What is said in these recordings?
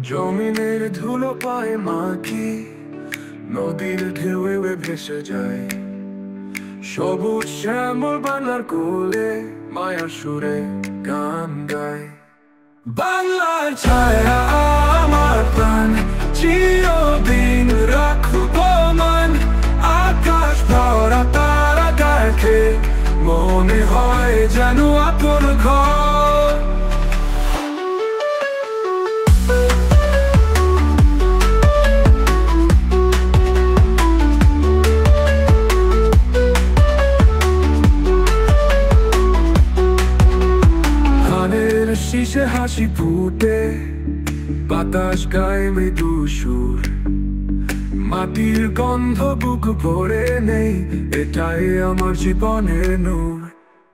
জমিনের ধুলো পায়ে মাখি, নদীর ঢেউয়ে ভেসে যায়। সবুজ শ্যামল বাংলার কোলে মায়ার সুরে গান গায়। বাংলার ছায়া আমার প্রাণ, চিরদিন রাখবো মান। আকাশ ভরা তারা দেখে মনে হয় যেন আপন ঘর। শীষে হাসি ফুটে, বাতাস গায়ে মৃদু সুর। মাটির গন্ধ বুক ভরে নেই, এটাই আমার জীবনের নূর।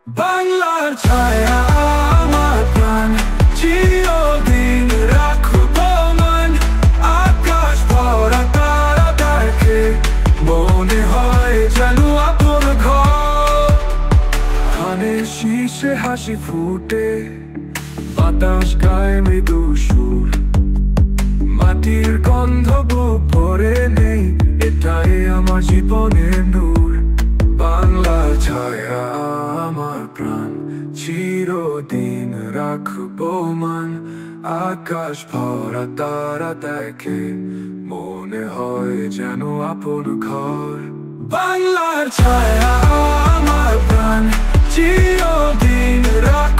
বাংলার ছায়া আমার প্রাণ, চিরদিন রাখবো মান। আকাশ ভরা তারা দেখে মনে হয় যেন আপন ঘর। ধানের শীষে হাসি ফুটে, বাতাস গায়ে মৃদু সুর। মাটির গন্ধ বুক ভরে নেই, এটাই আমার জীবনের নূর। বাংলার ছায়া আমার প্রাণ, চিরদিন রাখবো মান। আকাশ ভরা তারা দেখে মনে হয় যেন আপন ঘর। বাংলার ছায়া আমার প্রাণ, চিরদিন রাখ